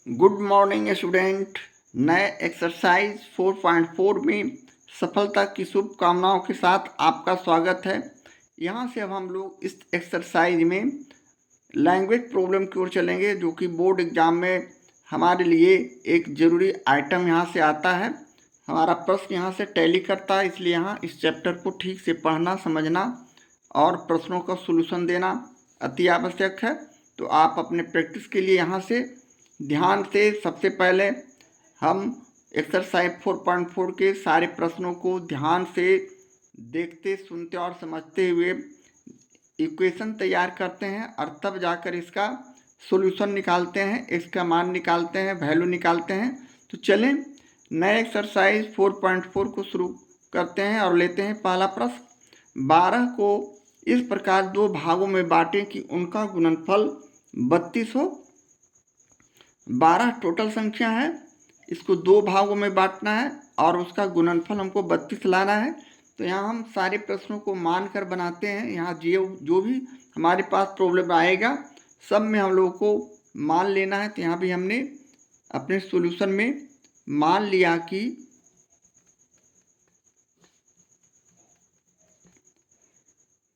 Good morning student. नए exercise 4.4 में सफलता की शुभकामनाओं के साथ आपका स्वागत है। यहाँ से अब हम लोग इस एक्सरसाइज में लैंग्वेज प्रॉब्लम की ओर चलेंगे, जो कि बोर्ड एग्जाम में हमारे लिए एक ज़रूरी आइटम यहाँ से आता है। हमारा प्रश्न यहाँ से टैली करता है, इसलिए यहाँ इस चैप्टर को ठीक से पढ़ना, समझना और प्रश्नों का सॉल्यूशन देना अति आवश्यक है। तो आप अपने प्रैक्टिस के लिए यहाँ से ध्यान से सबसे पहले हम एक्सरसाइज 4.4 के सारे प्रश्नों को ध्यान से देखते, सुनते और समझते हुए इक्वेशन तैयार करते हैं और तब जाकर इसका सॉल्यूशन निकालते हैं, इसका मान निकालते हैं, वैल्यू निकालते हैं। तो चलें नए एक्सरसाइज 4.4 को शुरू करते हैं और लेते हैं पहला प्रश्न। 12 को इस प्रकार दो भागों में बांटें कि उनका गुणनफल 32 हो। 12 टोटल संख्या है, इसको दो भागों में बांटना है और उसका गुणनफल हमको 32 लाना है। तो यहाँ हम सारे प्रश्नों को मान कर बनाते हैं। यहाँ जो भी हमारे पास प्रॉब्लम आएगा सब में हम लोगों को मान लेना है। तो यहाँ भी हमने अपने सॉल्यूशन में मान लिया कि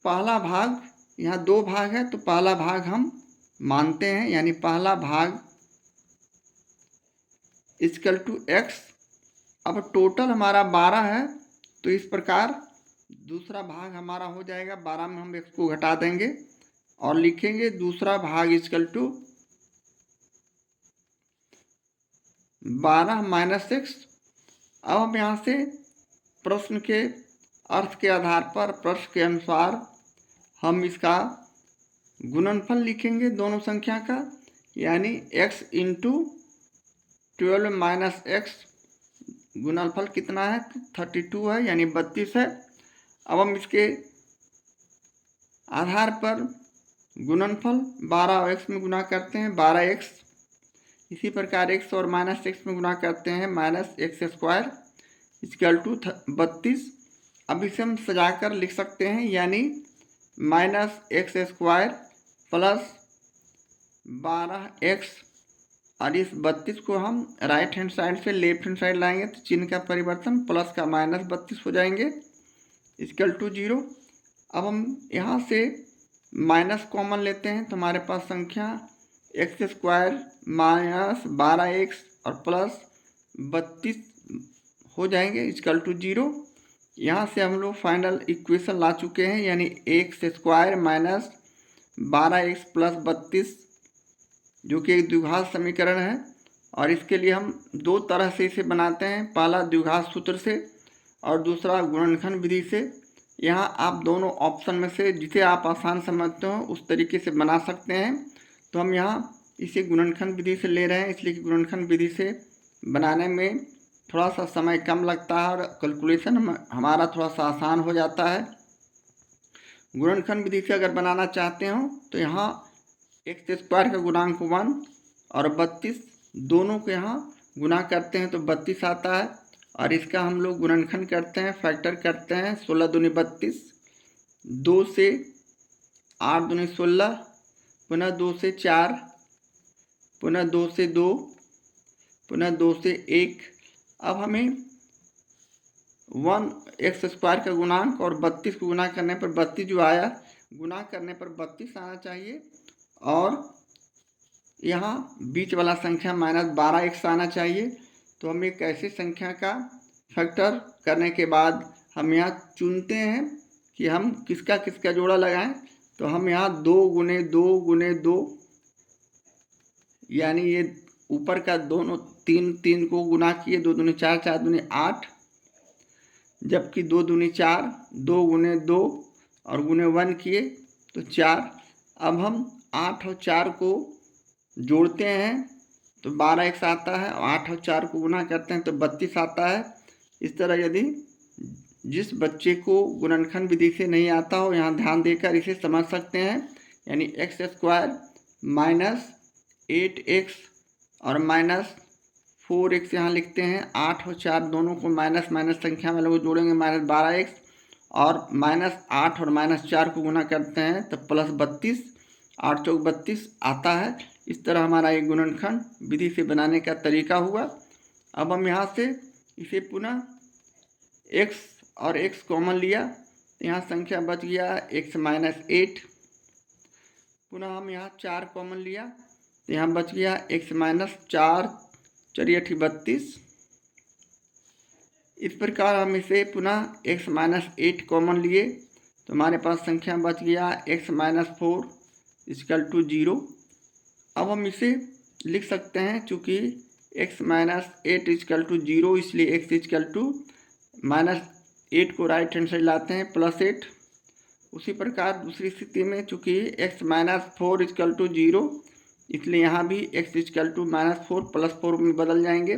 पहला भाग, यहाँ दो भाग है तो पहला भाग हम मानते हैं, यानी पहला भाग इक्वल टू x। अब टोटल हमारा 12 है, तो इस प्रकार दूसरा भाग हमारा हो जाएगा 12 में हम x को घटा देंगे और लिखेंगे दूसरा भाग इक्वल टू 12 माइनस 6। अब हम यहाँ से प्रश्न के अर्थ के आधार पर, प्रश्न के अनुसार हम इसका गुणनफल लिखेंगे दोनों संख्या का, यानी x इंटू 12 माइनस x गुणनफल कितना है, 32 है, यानी 32 है। अब हम इसके आधार पर गुणनफल 12 और x में गुना करते हैं, 12x। इसी प्रकार x और माइनस x में गुना करते हैं, minus X square equal to 32। अब इसे हम सजाकर लिख सकते हैं, यानी minus X square plus 12x, और इस 32 को हम राइट हैंड साइड से लेफ्ट हैंड साइड लाएंगे तो चिन्ह का परिवर्तन, प्लस का माइनस 32 हो जाएंगे इक्वल टू 0। अब हम यहाँ से माइनस कॉमन लेते हैं तो हमारे पास संख्या एक्स स्क्वायर माइनस 12x और प्लस 32 हो जाएंगे इक्वल टू 0। यहाँ से हम लोग फाइनल इक्वेशन ला चुके हैं, यानी x square minus 12x plus 32, जो कि एक द्विघात समीकरण है। और इसके लिए हम दो तरह से इसे बनाते हैं, पहला द्विघात सूत्र से और दूसरा गुणनखंड विधि से। यहाँ आप दोनों ऑप्शन में से जिसे आप आसान समझते हो उस तरीके से बना सकते हैं। तो हम यहाँ इसे गुणनखंड विधि से ले रहे हैं, इसलिए कि गुणनखंड विधि से बनाने में थोड़ा सा समय कम लगता है और कैलकुलेशन हमारा थोड़ा सा आसान हो जाता है। गुणनखंड विधि से अगर बनाना चाहते हो तो यहाँ एक्स स्क्वायर का गुणांक 1 और 32 दोनों को यहाँ गुना करते हैं तो 32 आता है, और इसका हम लोग गुणनखंड करते हैं, फैक्टर करते हैं। 16 दूनी 32, 2 से 8 दूनी 16, पुनः 2 से 4, पुनः 2 से 2, पुनः 2 से 1। अब हमें 1 एक्स स्क्वायर का गुणांक और 32 को गुना करने पर 32 जो आया, गुना करने पर 32 आना चाहिए, और यहाँ बीच वाला संख्या माइनस 12x आना चाहिए। तो हम एक ऐसी संख्या का फैक्टर करने के बाद हम यहाँ चुनते हैं कि हम किसका किसका जोड़ा लगाएं। तो हम यहाँ 2 गुने 2 गुने 2, यानी ये ऊपर का दोनों 3 को गुना किए, 2 दूनी 4, 4 दूनी 8, जबकि 2 दूनी 4, 2 गुने 2 और गुने 1 किए तो 4। अब हम 8 और 4 को जोड़ते हैं तो 12x आता है, और 8 और 4 को गुना करते हैं तो 32 आता है। इस तरह यदि जिस बच्चे को गुणनखंड विधि से नहीं आता हो, यहाँ ध्यान देकर इसे समझ सकते हैं, यानी एक्स स्क्वायर माइनस 8x और माइनस 4x यहाँ लिखते हैं। 8 और 4 दोनों को माइनस माइनस संख्या में लोग जोड़ेंगे, माइनस 12x, और माइनस 8 और माइनस 4 को गुना करते हैं तो प्लस 32, 8 चौक 32 आता है। इस तरह हमारा एक गुणनखंड विधि से बनाने का तरीका हुआ। अब हम यहाँ से इसे पुनः x और x कॉमन लिया तो यहाँ संख्या बच गया x-8। पुनः हम यहाँ 4 कॉमन लिया तो यहाँ बच गया x-4, 4×8 = 32। इस प्रकार हम इसे पुनः x-8 कॉमन लिए तो हमारे पास संख्या बच गया x-4 = 0। अब हम इसे लिख सकते हैं, चूँकि x-8 = 0 इसलिए x -8 को राइट हैंड साइड लाते हैं +8। उसी प्रकार दूसरी स्थिति में चूँकि x-4 = 0 इसलिए यहाँ भी x -4 +4 में बदल जाएंगे।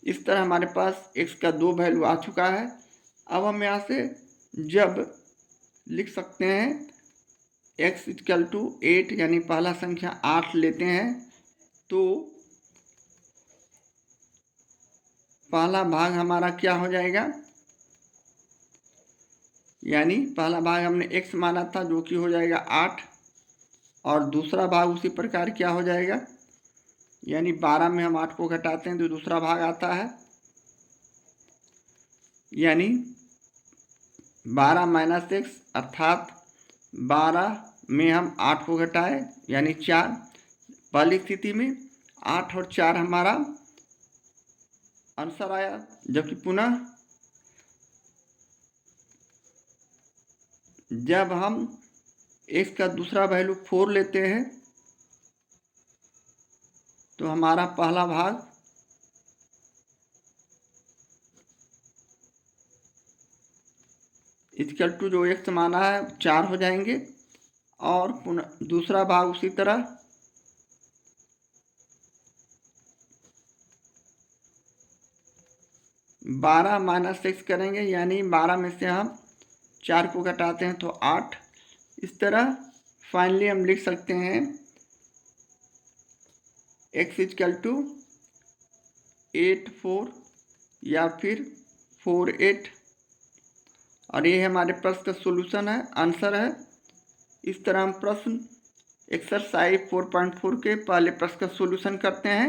इस तरह हमारे पास x का 2 वैल्यू आ चुका है। अब हम यहाँ से जब लिख सकते हैं x = 8 यानी पहला संख्या 8 लेते हैं तो पहला भाग हमारा क्या हो जाएगा, यानी पहला भाग हमने x माना था जो कि हो जाएगा 8 और दूसरा भाग उसी प्रकार क्या हो जाएगा, यानी 12 में हम 8 को घटाते हैं तो दूसरा भाग आता है, यानी 12 - x अर्थात 12 में हम 8 को घटाए यानी 4। पहली स्थिति में 8 और 4 हमारा आंसर आया, जबकि पुनः जब हम x का दूसरा वैल्यू 4 लेते हैं तो हमारा पहला भाग = जो x माना है 4 हो जाएंगे और पुनः दूसरा भाग उसी तरह 12 - x करेंगे, यानी 12 में से हम 4 को घटाते हैं तो 8। इस तरह फाइनली हम लिख सकते हैं x = 8-4 या फिर 4-8 और ये हमारे प्रश्न का सॉल्यूशन है, आंसर है। इस तरह हम प्रश्न एक्सरसाइज 4.4 के पहले प्रश्न का सॉल्यूशन करते हैं।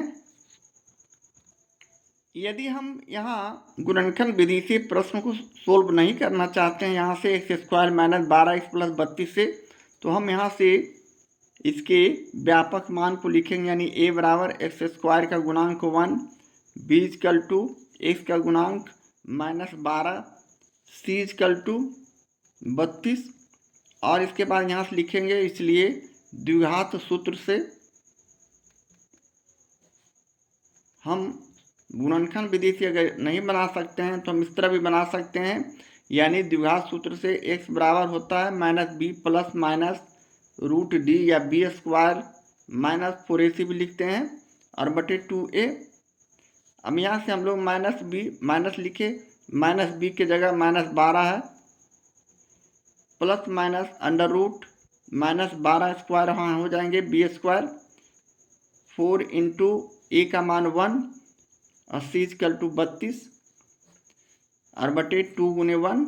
यदि हम यहाँ गुणनखंड विधि से प्रश्न को सोल्व नहीं करना चाहते हैं यहाँ से x² - 12x + 32 से, तो हम यहाँ से इसके व्यापक मान को लिखेंगे, यानी a = x² का गुणांक 1, b = x का गुणांक -12, c = 32 और इसके बाद यहाँ से लिखेंगे, इसलिए द्विघात सूत्र से हम गुणनखंड विधि से अगर नहीं बना सकते हैं तो हम इस तरह भी बना सकते हैं, यानी द्विघात सूत्र से x बराबर होता है -b ± √d या b² - 4ac भी लिखते हैं और बटे 2a। अब यहाँ से हम लोग -b माइनस लिखे, -b के जगह -12 है, प्लस माइनस √ -12² वहाँ हो जाएंगे b², 4 × a का मान 1 और c = 32 और बटे 2 × 1।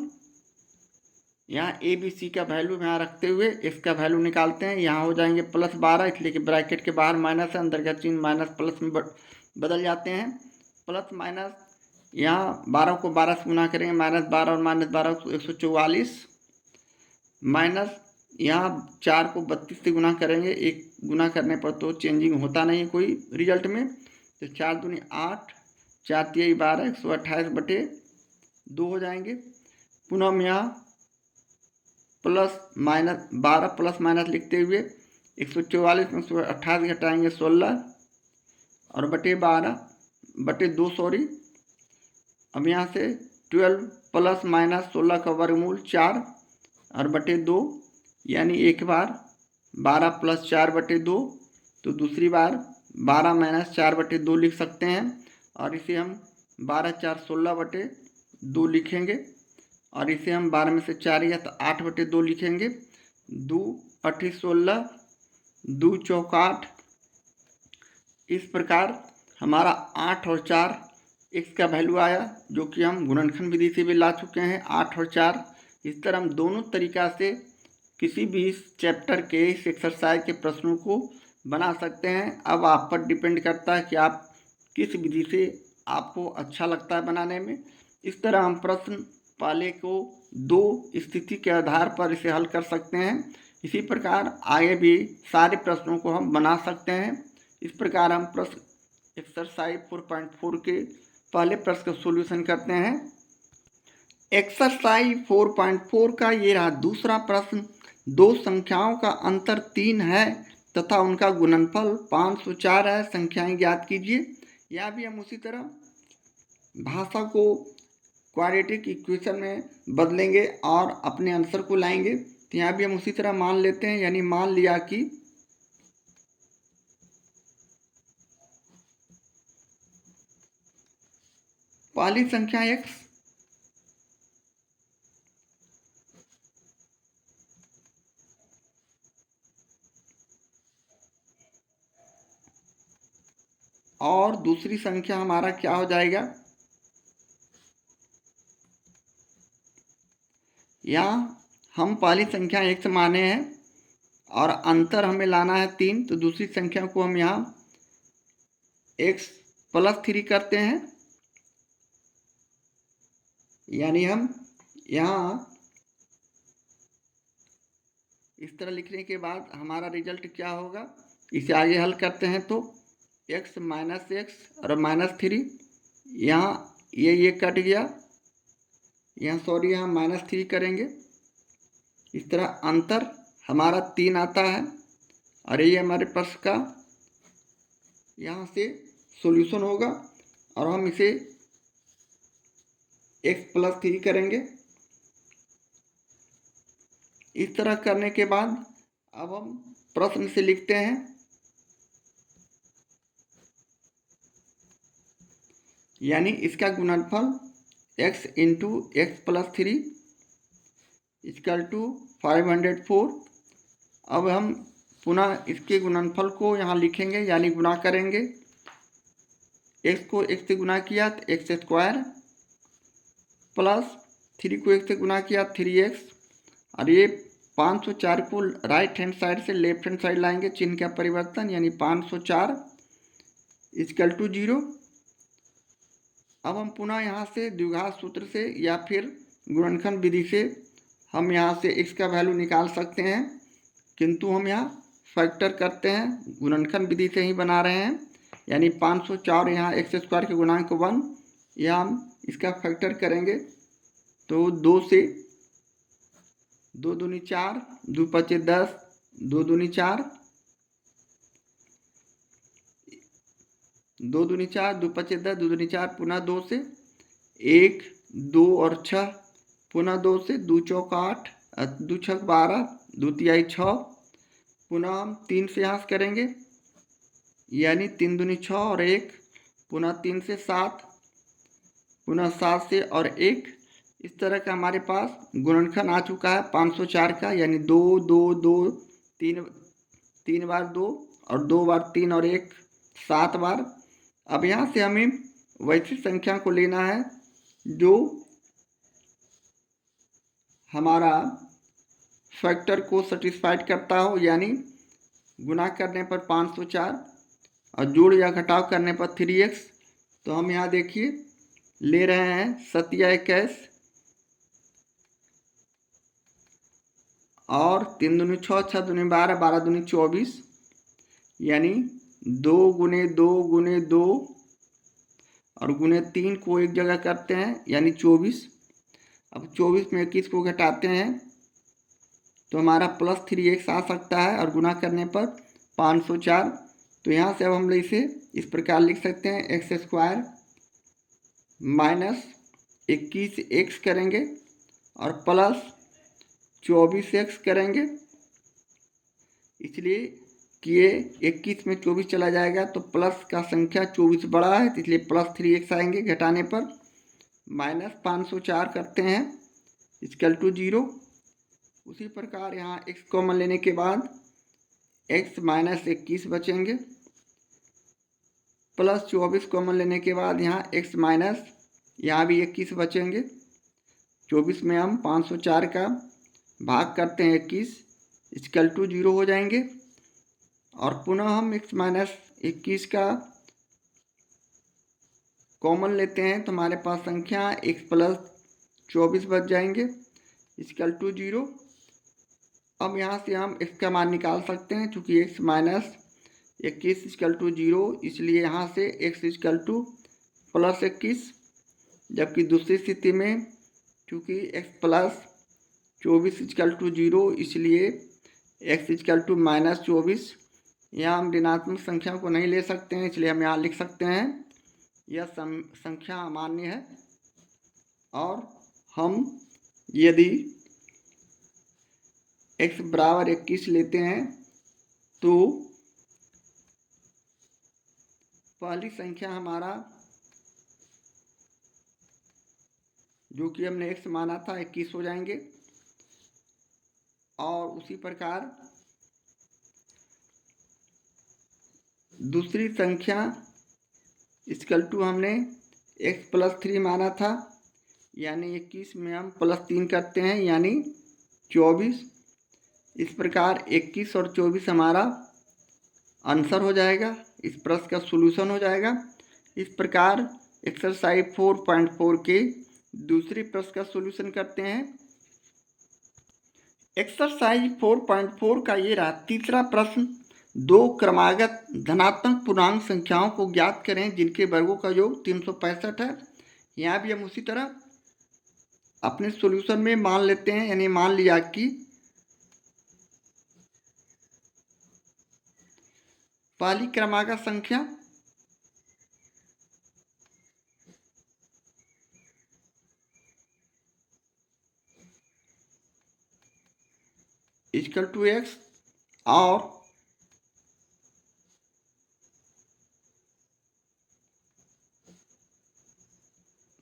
यहाँ a b c का वैल्यू यहाँ रखते हुए x का वैल्यू निकालते हैं, यहाँ हो जाएंगे +12, इसलिए कि ब्रैकेट के बाहर माइनस है, अंदर का चिन्ह माइनस प्लस में बदल जाते हैं। प्लस माइनस यहाँ 12 को 12 से गुना करेंगे, -12 और -12 144, माइनस यहाँ 4 को 32 से गुना करेंगे, एक गुना करने पर तो चेंजिंग होता नहीं कोई रिजल्ट में, तो 4 दूनी 8, 4 × 3 = 12, 128 बटे 2 हो जाएंगे। पुनः हम यहाँ +-12 प्लस माइनस लिखते हुए 144 में 128 घटाएंगे 16 और बटे 12 बटे 2 सॉरी। अब यहाँ से 12 + -16 का वर्गमूल 4 और बटे 2, यानी एक बार 12 + 4 बटे 2 तो दूसरी बार 12 - 4 बटे 2 लिख सकते हैं और इसे हम 12 × 4 = 16 बटे 2 लिखेंगे और इसे हम 12 में से 4 गया तो 8 बटे 2 लिखेंगे। 2 × 8 = 16, 2 × 4 = 8। इस प्रकार हमारा 8 और 4 x का वैल्यू आया, जो कि हम गुणनखंड विधि से भी ला चुके हैं 8 और 4। इस तरह हम दोनों तरीका से किसी भी इस चैप्टर के इस एक्सरसाइज के प्रश्नों को बना सकते हैं। अब आप पर डिपेंड करता है कि आप किस विधि से आपको अच्छा लगता है बनाने में। इस तरह हम प्रश्न पहले को दो स्थिति के आधार पर इसे हल कर सकते हैं। इसी प्रकार आगे भी सारे प्रश्नों को हम बना सकते हैं। इस प्रकार हम प्रश्न एक्सरसाइज 4.4 के पहले प्रश्न का सॉल्यूशन करते हैं। एक्सरसाइज 4.4 का ये रहा दूसरा प्रश्न। दो संख्याओं का अंतर 3 है तथा उनका गुणनफल 504 है, संख्याएं ज्ञात कीजिए। या भी हम उसी तरह भाषा को क्वाड्रेटिक इक्वेशन में बदलेंगे और अपने आंसर को लाएंगे। तो यहाँ भी हम उसी तरह मान लेते हैं, यानी मान लिया कि पहली संख्या x और दूसरी संख्या हमारा क्या हो जाएगा, यहाँ हम पहली संख्या x माने हैं और अंतर हमें लाना है 3, तो दूसरी संख्या को हम यहाँ x+3 करते हैं। यानी हम यहाँ इस तरह लिखने के बाद हमारा रिजल्ट क्या होगा, इसे आगे हल करते हैं तो x - x और -3, यहाँ ये कट गया, यहाँ सॉरी यहाँ -3 करेंगे। इस तरह अंतर हमारा 3 आता है और ये हमारे प्रश्न का यहाँ से सॉल्यूशन होगा और हम इसे x+3 करेंगे। इस तरह करने के बाद अब हम प्रश्न से लिखते हैं, यानी इसका गुणनफल x × x+3 = 504। अब हम पुनः इसके गुणनफल को यहाँ लिखेंगे, यानी गुणा करेंगे। x को x से गुणा किया तो x² प्लस 3 को x से गुणा किया 3x, और ये 504 को राइट हैंड साइड से लेफ्ट हैंड साइड लाएंगे, चिन्ह का परिवर्तन, यानी 504 = 0। अब हम पुनः यहाँ से द्विघात सूत्र से या फिर गुणनखंड विधि से हम यहाँ से x का वैल्यू निकाल सकते हैं, किंतु हम यहाँ फैक्टर करते हैं, गुणनखंड विधि से ही बना रहे हैं। यानी 504 यहाँ x² के गुणांक 1, या हम इसका फैक्टर करेंगे तो 2 से 2 दूनी 4, 2 × 5 = 10, 2 दूनी 4, 2 दूनी 4, 2 × 5 = 10, 2 दूनी 4, पुनः 2 से 1, 2 और 6, पुनः 2 से 2 × 4 = 8, 2 × 6 = 12, 2 × 3 = 6, पुनः हम 3 से यहाँ करेंगे, यानी 3 दूनी 6 और 1, पुनः 3 से 7, पुनः 7 से और 1। इस तरह का हमारे पास गुणनखंड आ चुका है 504 का, यानी 2 2 2 3 बार 2 और 2 बार 3 और 1 7 बार। अब यहाँ से हमें वैसी संख्या को लेना है जो हमारा फैक्टर को सेटिस्फाइड करता हो, यानी गुणा करने पर 504 और जोड़ या घटाव करने पर 3x। तो हम यहाँ देखिए ले रहे हैं 7 या 21 और 3 दूनी 6, 6 दूनी 12, 12 दूनी 24, यानी 2 × 2 × 2 और ×3 को एक जगह करते हैं, यानी 24। अब 24 में 21 को घटाते हैं तो हमारा +3x आ सकता है, और गुणा करने पर 504। तो यहाँ से अब हम इसे इस प्रकार लिख सकते हैं, x² - 21x करेंगे और प्लस 24x करेंगे, इसलिए कि ये 21 में 24 चला जाएगा तो प्लस का संख्या 24 बड़ा है, तो इसलिए +3x आएंगे। घटाने पर -504 करते हैं = 0। उसी प्रकार यहाँ x कॉमन लेने के बाद x - 21 बचेंगे, प्लस 24 कॉमन लेने के बाद यहाँ x माइनस यहाँ भी 21 बचेंगे। 24 में हम 504 का भाग करते हैं 21 = 0 हो जाएंगे। और पुनः हम x माइनस 21 का कॉमन लेते हैं तो हमारे पास संख्या x प्लस 24 बच जाएंगे इक्वल टू 0। अब यहाँ से हम x का मान निकाल सकते हैं क्योंकि x माइनस 21 इक्वल टू 0, इसलिए यहाँ से x इक्वल टू प्लस 21। जबकि दूसरी स्थिति में क्योंकि x प्लस 24 इक्वल टू 0, इसलिए x इक्वल टू माइनस 24। यहाँ हम ऋणात्मक संख्या को नहीं ले सकते हैं, इसलिए हम यहाँ लिख सकते हैं यह संख्या अमान्य है। और हम यदि x बराबर 21 लेते हैं तो पहली संख्या हमारा जो कि हमने x माना था 21 हो जाएंगे। और उसी प्रकार दूसरी संख्या इक्वल टू हमने x प्लस 3 माना था, यानी 21 में हम प्लस 3 करते हैं यानी 24। इस प्रकार 21 और 24 हमारा आंसर हो जाएगा, इस प्रश्न का सॉल्यूशन हो जाएगा। इस प्रकार एक्सरसाइज 4.4 के दूसरी प्रश्न का सॉल्यूशन करते हैं। एक्सरसाइज 4.4 का ये रहा तीसरा प्रश्न। दो क्रमागत धनात्मक पूर्णांक संख्याओं को ज्ञात करें जिनके वर्गों का योग 365 है। यहाँ भी हम उसी तरह अपने सॉल्यूशन में मान लेते हैं, यानी मान लिया कि पहली क्रमागत संख्या इक्वल टू x और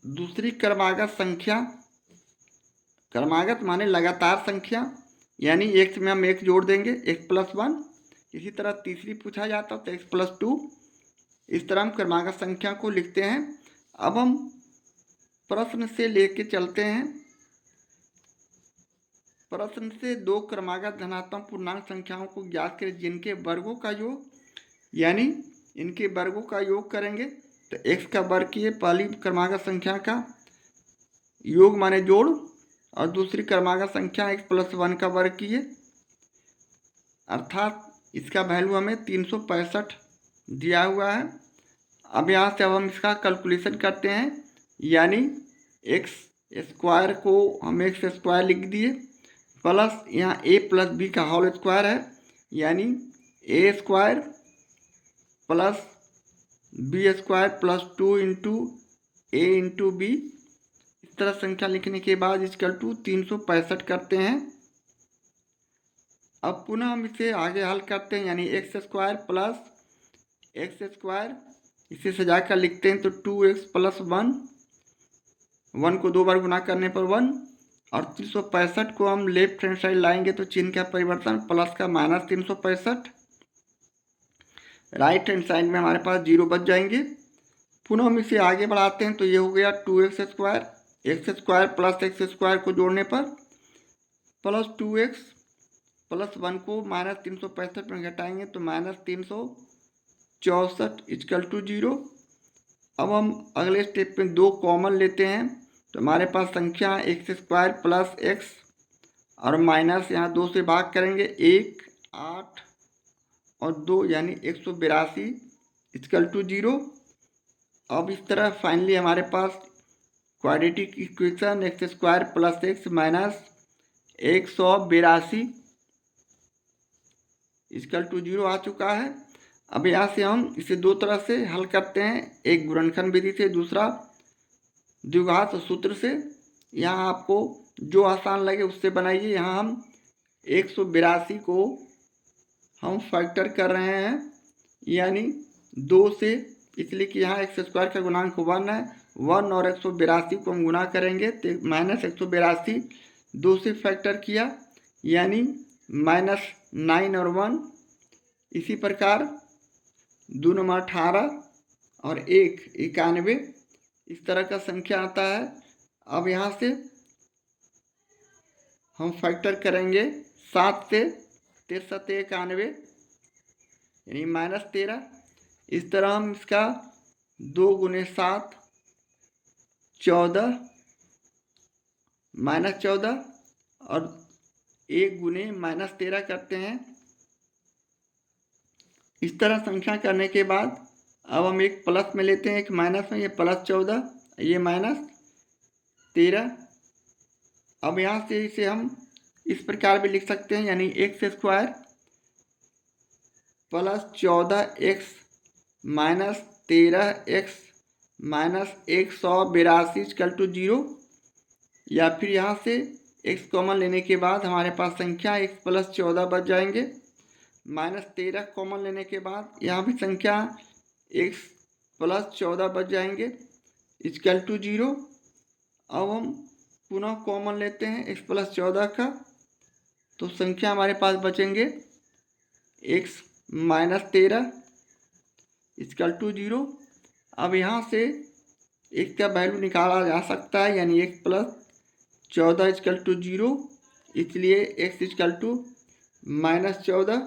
दूसरी क्रमागत संख्या, क्रमागत माने लगातार संख्या, यानी x में हम 1 जोड़ देंगे x प्लस 1। इसी तरह तीसरी पूछा जाता तो x प्लस 2। इस तरह हम क्रमागत संख्या को लिखते हैं। अब हम प्रश्न से लेके चलते हैं। प्रश्न से दो क्रमागत धनात्मक पूर्णांक संख्याओं को ज्ञात करें जिनके वर्गों का योग, यानी इनके वर्गों का योग करेंगे तो x का वर्ग किए पहली क्रमागत संख्या का योग माने जोड़, और दूसरी क्रमागत संख्या x प्लस 1 का वर्ग किए, अर्थात इसका वैल्यू हमें 365 दिया हुआ है। अब यहाँ से अब हम इसका कैलकुलेशन करते हैं, यानी एक्स स्क्वायर को हम एक्स स्क्वायर लिख दिए प्लस यहाँ a प्लस बी का होल स्क्वायर है, यानी a square plus B square plus 2 into A into B. इस तरह संख्या लिखने के बाद इक्वल टू 365 करते हैं। अब पुनः हम इसे आगे हल करते हैं, यानी x square plus x square, इसे सजाकर लिखते हैं तो 2x प्लस 1, 1 को 2 बार गुना करने पर 1, और 365 को हम लेफ्ट हैंड साइड लाएंगे तो चिन्ह का परिवर्तन प्लस का माइनस 365, राइट हैंड साइड में हमारे पास 0 बच जाएंगे। पुनः हम इसे आगे बढ़ाते हैं तो ये हो गया 2x square, x square plus x square को जोड़ने पर प्लस 2x प्लस 1 को माइनस 365 में घटाएंगे तो माइनस 364 इक्वल टू 0। अब हम अगले स्टेप में 2 कॉमन लेते हैं तो हमारे पास संख्या एक्स स्क्वायर प्लस एक्स और माइनस यहाँ 2 से भाग करेंगे 1, 8 और 2 यानी 182 इक्वल टू 0। अब इस तरह फाइनली हमारे पास quadratic equation x square plus x minus 182 equal to 0 आ चुका है। अब यहाँ से हम इसे दो तरह से हल करते हैं, एक गुणनखंड विधि से, दूसरा द्विघात सूत्र से। यहाँ आपको जो आसान लगे उससे बनाइए। यहाँ हम 182 को हम फैक्टर कर रहे हैं, यानी 2 से, इसलिए कि यहाँ एक्स स्क्वायर का गुणांक 1 है, 1 और 182 को हम गुना करेंगे तो माइनस 182 2 से फैक्टर किया, यानी माइनस 9 और 1। इसी प्रकार 2 नंबर 18 और 1 91, इस तरह का संख्या आता है। अब यहाँ से हम फैक्टर करेंगे 7 से 63 91, यानी -13। इस तरह हम इसका 2 × 7 14 -14 और 1 × -13 करते हैं। इस तरह संख्या करने के बाद अब हम एक प्लस में लेते हैं, एक माइनस में। ये +14, ये -13। अब यहाँ से इसे हम इस प्रकार भी लिख सकते हैं, यानी x² + 14x - 13x - 182 = 0। या फिर यहाँ से x कॉमन लेने के बाद हमारे पास संख्या x + 14 बच जाएंगे। -13 कॉमन लेने के बाद यहाँ भी संख्या x + 14 बच जाएंगे = 0। अब हम पुनः कॉमन लेते हैं x + 14 का, तो संख्या हमारे पास बचेंगे x - 13 = 0। अब यहाँ से x का वैल्यू निकाला जा सकता है, यानी x + 14 = 0, इसलिए x = -14।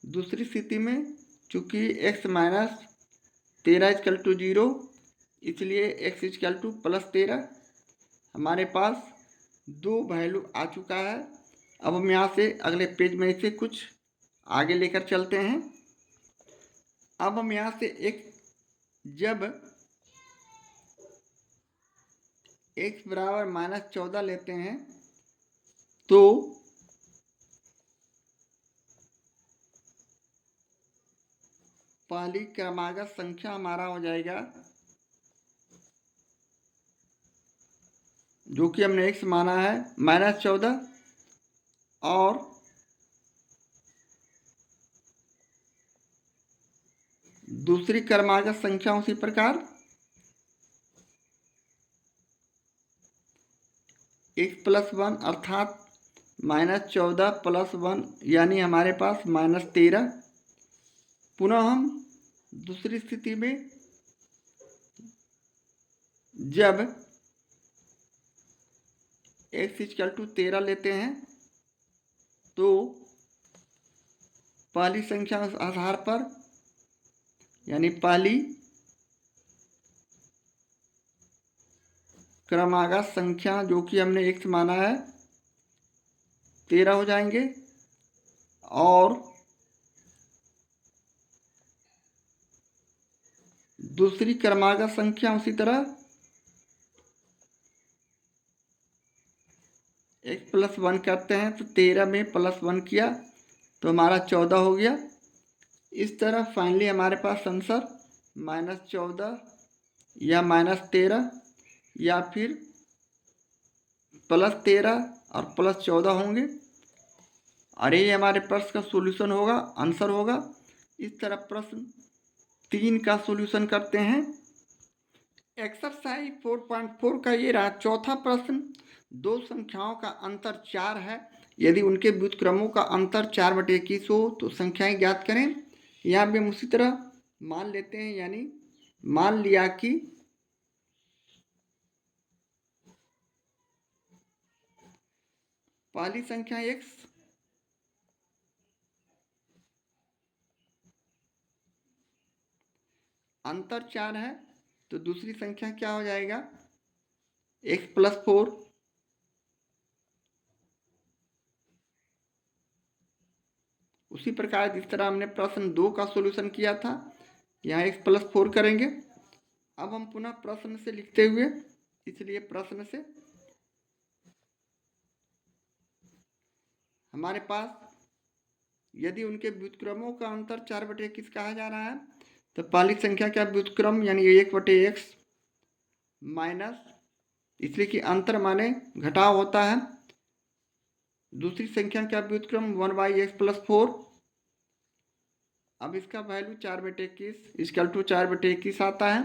दूसरी स्थिति में चूँकि x - 13 = 0, इसलिए x = +13। हमारे पास 2 वैल्यू आ चुका है। अब हम यहाँ से अगले पेज में इसे कुछ आगे लेकर चलते हैं। अब हम यहाँ से जब x = -14 लेते हैं तो पहली क्रमागत संख्या हमारा हो जाएगा, जो कि हमने x माना है, -14। और दूसरी क्रमागत संख्या उसी प्रकार x + 1 अर्थात -14 + 1, यानी हमारे पास -13। पुनः हम दूसरी स्थिति में जब x = 13 लेते हैं तो पहली संख्या आधार पर, यानी पहली क्रमागत संख्या जो कि हमने x माना है 13 हो जाएंगे। और दूसरी क्रमागत संख्या उसी तरह x + 1 करते हैं, तो 13 में +1 किया तो हमारा 14 हो गया। इस तरह फाइनली हमारे पास आंसर -14 या -13 या फिर +13 और +14 होंगे। और ये हमारे प्रश्न का सॉल्यूशन होगा, आंसर होगा। इस तरह प्रश्न 3 का सॉल्यूशन करते हैं। एक्सरसाइज 4.4 का ये रहा चौथा प्रश्न। 2 संख्याओं का अंतर 4 है। यदि उनके व्युत्क्रमों का अंतर 4/21 हो तो संख्याएं ज्ञात करें। यहाँ भी हम उसी तरह मान लेते हैं, यानी मान लिया कि पहली संख्या x अंतर 4 है, तो दूसरी संख्या क्या हो जाएगा, x + 4। उसी प्रकार जिस तरह हमने प्रश्न 2 का सॉल्यूशन किया था, यहाँ x + 4 करेंगे। अब हम पुनः प्रश्न से लिखते हुए, इसलिए प्रश्न से हमारे पास यदि उनके व्युत्क्रमों का अंतर 4/21 कहा जा रहा है, तो पहली संख्या का व्युत्क्रम यानी 1/x माइनस, इसलिए कि अंतर माने घटाव होता है। दूसरी संख्या का व्युत्क्रम 1/x + 4। अब इसका वैल्यू 4/21 = 4/21 आता है।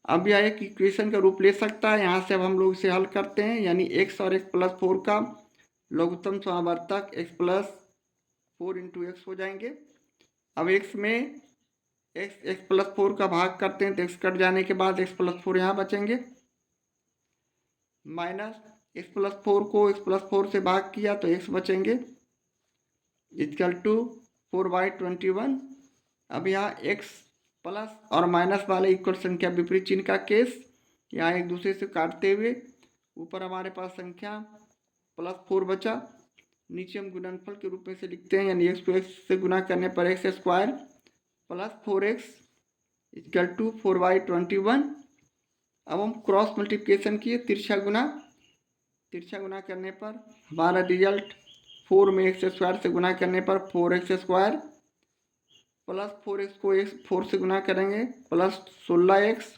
अब यह एक इक्वेशन का रूप ले सकता है। यहाँ से अब हम लोग इसे हल करते हैं, यानी x और x + 4 का लघुत्तम समावर्तक x + 4 × x हो जाएंगे। अब x में x + 4 का भाग करते हैं तो x कट जाने के बाद x + 4 यहाँ बचेंगे, माइनस x + 4 को x + 4 से भाग किया तो x बचेंगे = 4/21। अब यहाँ x प्लस और माइनस वाले इक्वल संख्या विपरीत चिन्ह का केस, यहाँ एक दूसरे से काटते हुए ऊपर हमारे पास संख्या +4 बचा, नीचे हम गुणनफल के रूप में से लिखते हैं, यानी x को x से गुना करने पर x square plus 4x equal to 4y21। अब हम क्रॉस मल्टीप्लिकेशन किए, तिरछा गुना करने पर हमारा रिजल्ट 4 में x स्क्वायर से गुना करने पर 4x स्क्वायर प्लस 4x को 4 से गुना करेंगे प्लस 16x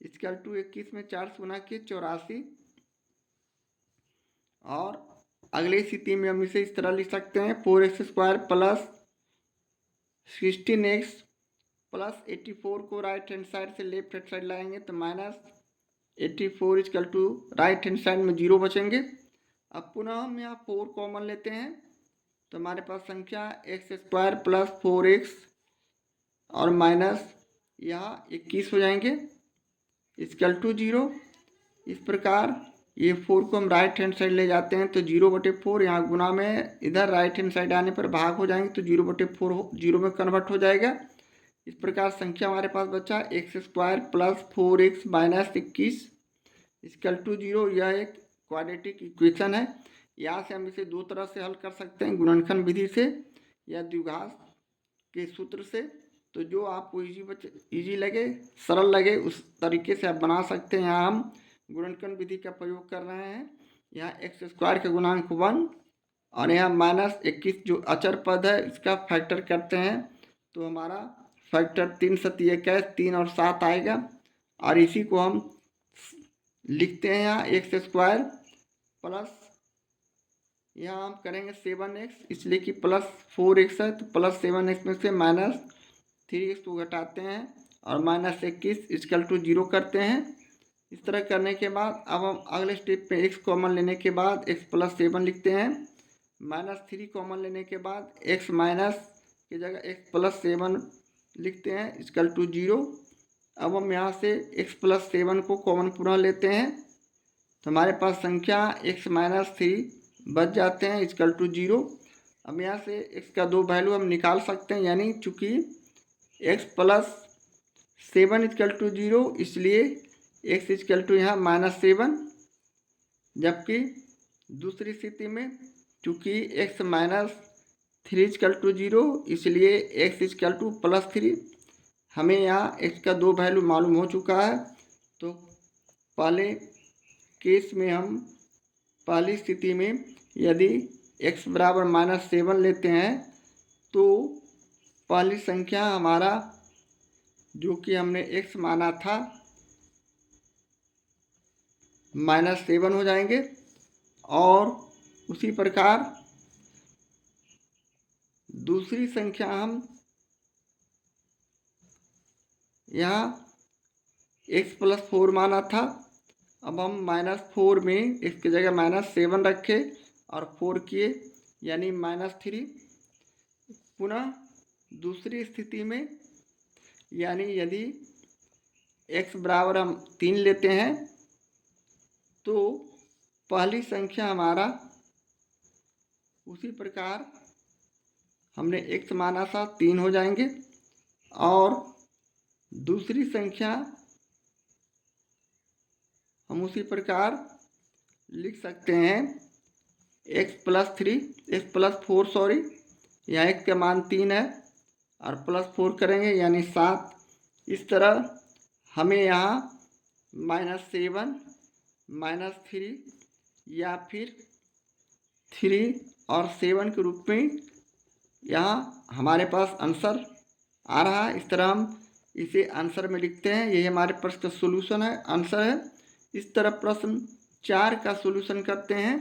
इक्वल टू 21 में 4 से गुना किए 84। और अगली स्थिति में हम इसे इस तरह लिख सकते हैं 4x square plus 16x plus 84 को राइट हैंड साइड से लेफ्ट हैंड साइड लाएंगे तो minus 84 equal to right hand side में 0 बचेंगे। अब पुनः हम यहाँ 4 कॉमन लेते हैं तो हमारे पास संख्या x स्क्वायर प्लस 4x और माइनस यहाँ 21 हो जाएंगे इक्वल टू 0। इस प्रकार ये 4 को हम राइट हैंड साइड ले जाते हैं तो 0/4 यहाँ गुना में इधर राइट हैंड साइड आने पर भाग हो जाएंगे तो 0/4 0 में कन्वर्ट हो जाएगा। इस प्रकार संख्या हमारे पास बचा x square plus 4x minus 21 equal to 0। यह एक क्वाड्रेटिक इक्वेशन है। यहाँ से हम इसे दो तरह से हल कर सकते हैं, गुणनखंड विधि से या द्विघात के सूत्र से। तो जो आपको इजी लगे, सरल लगे, उस तरीके से आप बना सकते हैं। यहाँ हम गुणनखंड विधि का प्रयोग कर रहे हैं। यहाँ x स्क्वायर का गुणांक 1 और यहाँ माइनस 21 जो अचर पद है इसका फैक्टर करते हैं तो हमारा फैक्टर 3 सती 21 3 और 7 आएगा। और इसी को हम लिखते हैं यहाँ x स्क्वायर प्लस यहाँ हम करेंगे 7x इसलिए कि प्लस 4x है तो प्लस 7x में से माइनस 3x को घटाते हैं और माइनस 21 इक्वल टू 0 करते हैं। इस तरह करने के बाद अब हम अगले स्टेप पे x कॉमन लेने के बाद x प्लस 7 लिखते हैं, माइनस 3 कॉमन लेने के बाद x माइनस की जगह x प्लस 7 लिखते हैं इक्वल टू 0। अब हम यहाँ से x प्लस 7 को कॉमन पुनः लेते हैं तो हमारे पास संख्या x माइनस 3 बच जाते हैं इक्वल टू 0। अब यहाँ से x का 2 वैल्यू हम निकाल सकते हैं, यानी चूँकि x प्लस 7 इक्वल टू 0 इसलिए x इक्वल टू यहाँ -7। जबकि दूसरी स्थिति में चूँकि x माइनस 3 इक्वल टू 0 इसलिए x इक्वल टू +3। हमें यहाँ x का 2 वैल्यू मालूम हो चुका है। तो पहले केस में हम पहली स्थिति में यदि x बराबर -7 लेते हैं तो पहली संख्या हमारा जो कि हमने x माना था -7 हो जाएंगे। और उसी प्रकार दूसरी संख्या हम यहाँ x प्लस 4 माना था, अब हम -4 में x की जगह -7 रखे और 4 किए यानी -3। पुनः दूसरी स्थिति में यानी यदि x बराबर हम 3 लेते हैं तो पहली संख्या हमारा उसी प्रकार हमने x माना था 3 हो जाएंगे। और दूसरी संख्या हम उसी प्रकार लिख सकते हैं x प्लस 4 सॉरी, यहाँ x का मान 3 है और +4 करेंगे यानी 7। इस तरह हमें यहाँ -7 -3 या फिर 3 और 7 के रूप में यहाँ हमारे पास आंसर आ रहा है। इस तरह हम इसे आंसर में लिखते हैं। यही हमारे प्रश्न का सोल्यूशन है, आंसर है। इस तरह प्रश्न 4 का सोल्यूशन करते हैं।